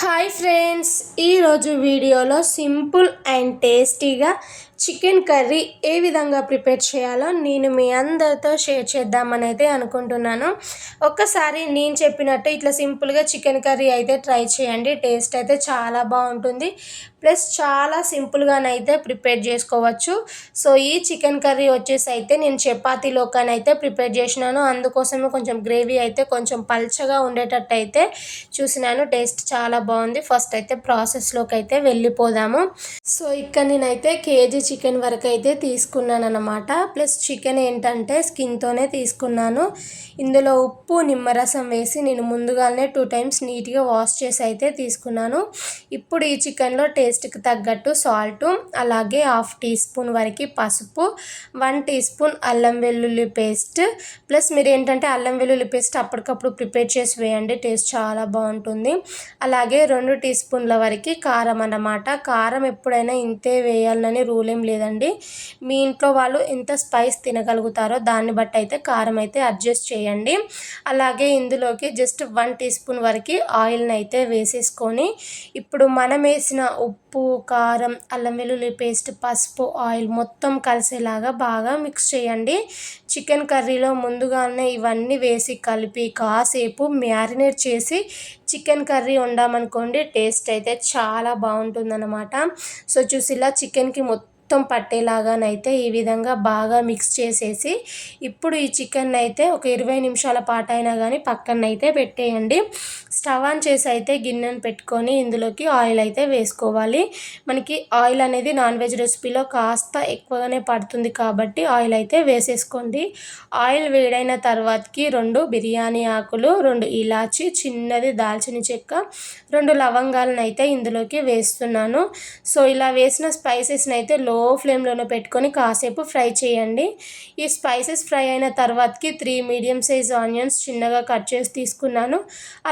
Hi friends, ఈరోజు వీడియోలో simple and టేస్టీగా చికెన్ కర్రీ ఏ విధంగా ప్రిపేర్ చేయాలో నేను మీ అందరితో షేర్ చేద్దామని అయితే అనుకుంటున్నాను. ఒక్కసారి నేను చెప్పినట్టు ఇట్లా సింపుల్గా చికెన్ కర్రీ అయితే ట్రై చేయండి. టేస్ట్ అయితే చాలా బాగుంటుంది. ప్లస్ చాలా సింపుల్గానైతే ప్రిపేర్ చేసుకోవచ్చు. సో ఈ చికెన్ కర్రీ వచ్చేసి అయితే నేను చపాతీలోకనైతే ప్రిపేర్ చేసినాను. అందుకోసమే కొంచెం గ్రేవీ అయితే కొంచెం పల్చగా ఉండేటట్టు అయితే చూసినాను. టేస్ట్ చాలా బాగుంది. ఫస్ట్ అయితే ప్రాసెస్లోకి అయితే వెళ్ళిపోదాము. సో ఇక్కడ నేనైతే కేజీ చికెన్ వరకు అయితే తీసుకున్నాను అనమాట. ప్లస్ చికెన్ ఏంటంటే స్కిన్తోనే తీసుకున్నాను. ఇందులో ఉప్పు నిమ్మరసం వేసి నేను ముందుగానే 2 టైమ్స్ నీట్గా వాష్ చేసి అయితే తీసుకున్నాను. ఇప్పుడు ఈ చికెన్లో టేస్ట్కి తగ్గట్టు సాల్టు, అలాగే 1/2 టీ స్పూన్ వరకు పసుపు, 1 టీ స్పూన్ అల్లం వెల్లుల్లి పేస్ట్. ప్లస్ మీరు ఏంటంటే అల్లం వెల్లుల్లి పేస్ట్ అప్పటికప్పుడు ప్రిపేర్ చేసి వేయండి, టేస్ట్ చాలా బాగుంటుంది. అలాగే 2 టీ స్పూన్ల వరకు కారం అన్నమాట. కారం ఎప్పుడైనా ఇంతే వేయాలని రూల్ ఏం లేదండి. మీ ఇంట్లో వాళ్ళు ఎంత స్పైస్ తినగలుగుతారో దాన్ని బట్టి అయితే కారం అయితే అడ్జస్ట్ చేయండి. అలాగే ఇందులోకి జస్ట్ 1 టీ స్పూన్ వరకు ఆయిల్ని అయితే వేసేసుకొని ఇప్పుడు మనం వేసిన ఉప్పు, కారం, అల్లం వెల్లుల్లి పేస్ట్, పసుపు, ఆయిల్ మొత్తం కలిసేలాగా బాగా మిక్స్ చేయండి. చికెన్ కర్రీలో ముందుగానే ఇవన్నీ వేసి కలిపి కాసేపు మ్యారినేట్ చేసి చికెన్ కర్రీ వండామనుకోండి, టేస్ట్ అయితే చాలా బాగుంటుందన్నమాట. సో చూసిలా చికెన్కి మొత్తం పట్టేలాగానైతే ఈ విధంగా బాగా మిక్స్ చేసేసి ఇప్పుడు ఈ చికెన్ అయితే ఒక 20 నిమిషాల పాటు అయినా కానీ పక్కనైతే పెట్టేయండి. స్టవ్ ఆన్ చేసి అయితే గిన్నెను పెట్టుకొని ఇందులోకి ఆయిల్ అయితే వేసుకోవాలి. మనకి ఆయిల్ అనేది నాన్ వెజ్ రెసిపీలో కాస్త ఎక్కువగానే పడుతుంది కాబట్టి ఆయిల్ అయితే వేసేసుకోండి. ఆయిల్ వేడైన తర్వాతకి 2 బిర్యానీ ఆకులు, 2 ఇలాచి, చిన్నది దాల్చిన చెక్క, 2 లవంగాలను అయితే ఇందులోకి వేస్తున్నాను. సో ఇలా వేసిన స్పైసెస్ని అయితే లో ఫ్లేమ్లోనే పెట్టుకొని కాసేపు ఫ్రై చేయండి. ఈ స్పైసెస్ ఫ్రై అయిన తర్వాతకి 3 మీడియం సైజ్ ఆనియన్స్ చిన్నగా కట్ చేసి తీసుకున్నాను.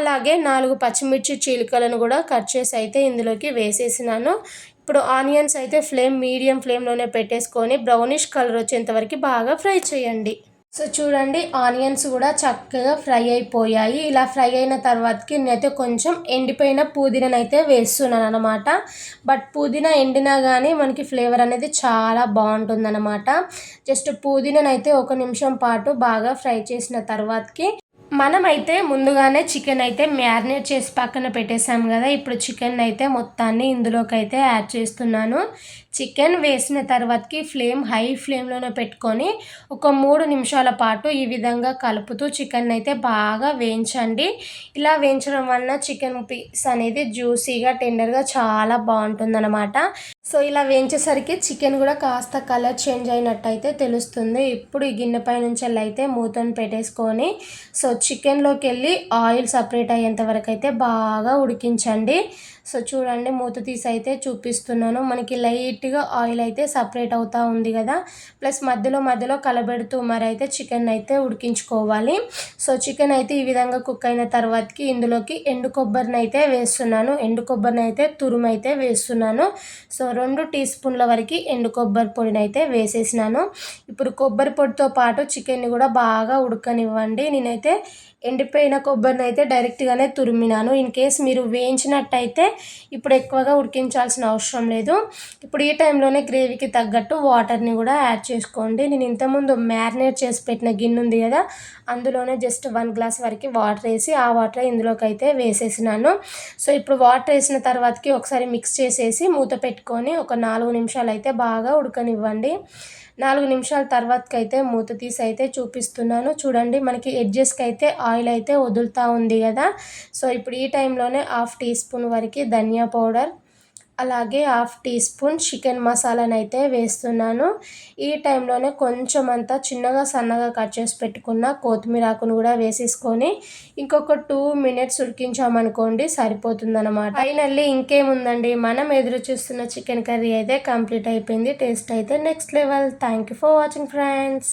అలాగే 4 పచ్చిమిర్చి చీలికలను కూడా కట్ చేసి అయితే ఇందులోకి వేసేసినాను. ఇప్పుడు ఆనియన్స్ అయితే మీడియం ఫ్లేమ్లోనే పెట్టేసుకొని బ్రౌనిష్ కలర్ వచ్చేంత వరకు బాగా ఫ్రై చేయండి. సో చూడండి, ఆనియన్స్ కూడా చక్కగా ఫ్రై అయిపోయాయి. ఇలా ఫ్రై అయిన తర్వాతకి నేనైతే కొంచెం ఎండిపోయిన పుదీనాను అయితే వేస్తున్నాను అనమాట. బట్ పుదీనా ఎండినా కానీ మనకి ఫ్లేవర్ అనేది చాలా బాగుంటుందన్నమాట. జస్ట్ పుదీనాను అయితే 1 నిమిషం పాటు బాగా ఫ్రై చేసిన తర్వాతకి మనమైతే ముందుగానే చికెన్ అయితే మ్యారినేట్ చేసి పక్కన పెట్టేసాం కదా. ఇప్పుడు చికెన్ అయితే మొత్తాన్ని ఇందులోకి అయితే యాడ్ చేస్తున్నాను. చికెన్ వేసిన తర్వాతకి హై ఫ్లేమ్లోనే పెట్టుకొని ఒక 3 నిమిషాల పాటు ఈ విధంగా కలుపుతూ చికెన్ అయితే బాగా వేయించండి. ఇలా వేయించడం వలన చికెన్ పీస్ అనేది జ్యూసీగా, టెండర్గా చాలా బాగుంటుందన్నమాట. సో ఇలా వేయించేసరికి చికెన్ కూడా కాస్త కలర్ చేంజ్ అయినట్టయితే తెలుస్తుంది. ఇప్పుడు ఈ గిన్నె పై నుంచి అయితే మూతను పెట్టేసుకొని సో చికెన్లోకి వెళ్ళి ఆయిల్ సపరేట్ అయ్యేంత వరకు అయితే బాగా ఉడికించండి. సో చూడండి, మూత తీసి అయితే చూపిస్తున్నాను. మనకి లైట్గా ఆయిల్ అయితే సపరేట్ అవుతూ ఉంది కదా. ప్లస్ మధ్యలో కలబెడుతూ మరి అయితే చికెన్ అయితే ఉడికించుకోవాలి. సో చికెన్ అయితే ఈ విధంగా కుక్ అయిన తర్వాతకి ఇందులోకి ఎండు కొబ్బరిని అయితే వేస్తున్నాను. ఎండు కొబ్బరిని అయితే తురుము అయితే వేస్తున్నాను. సో 2 టీ స్పూన్ల వరకు ఎండు కొబ్బరి పొడిని అయితే వేసేసినాను. ఇప్పుడు కొబ్బరి పొడితో పాటు చికెన్ని కూడా బాగా ఉడకనివ్వండి. నేనైతే ఎండిపోయిన కొబ్బరిని అయితే డైరెక్ట్గానే తురిమినాను. ఇన్ కేస్ మీరు వేయించినట్టయితే ఇప్పుడు ఎక్కువగా ఉడికించాల్సిన అవసరం లేదు. ఇప్పుడు ఈ టైంలోనే గ్రేవీకి తగ్గట్టు వాటర్ని కూడా యాడ్ చేసుకోండి. నేను ఇంతకుముందు మ్యారినేట్ చేసి పెట్టిన గిన్నె ఉంది కదా, అందులోనే జస్ట్ 1 గ్లాస్ వరకు వాటర్ వేసి ఆ వాటర్ ఇందులోకి అయితే వేసేసినాను. సో ఇప్పుడు వాటర్ వేసిన తర్వాతకి ఒకసారి మిక్స్ చేసేసి మూత పెట్టుకొని ఒక 4 నిమిషాలు అయితే బాగా ఉడకనివ్వండి. 4 నిమిషాల తర్వాతకి అయితే మూత తీసి అయితే చూపిస్తున్నాను. చూడండి, మనకి ఎడ్జెస్కి అయితే ఆయిల్ అయితే వదులుతూ ఉంది కదా. సో ఇప్పుడు ఈ టైంలోనే 1/2 టీ స్పూన్ వరకు ధనియా పౌడర్, అలాగే 1/2 టీ స్పూన్ చికెన్ మసాలాను అయితే వేస్తున్నాను. ఈ టైంలోనే కొంచెం అంతా చిన్నగా సన్నగా కట్ చేసి పెట్టుకున్న కొత్తిమీర ఆకును కూడా వేసేసుకొని ఇంకొక 2 మినిట్స్ ఉడికించామనుకోండి సరిపోతుందన్నమాట. ఫైనల్లీ ఇంకేముందండి, మనం ఎదురు చూస్తున్న చికెన్ కర్రీ అయితే కంప్లీట్ అయిపోయింది. టేస్ట్ అయితే next level. Thank you for watching friends.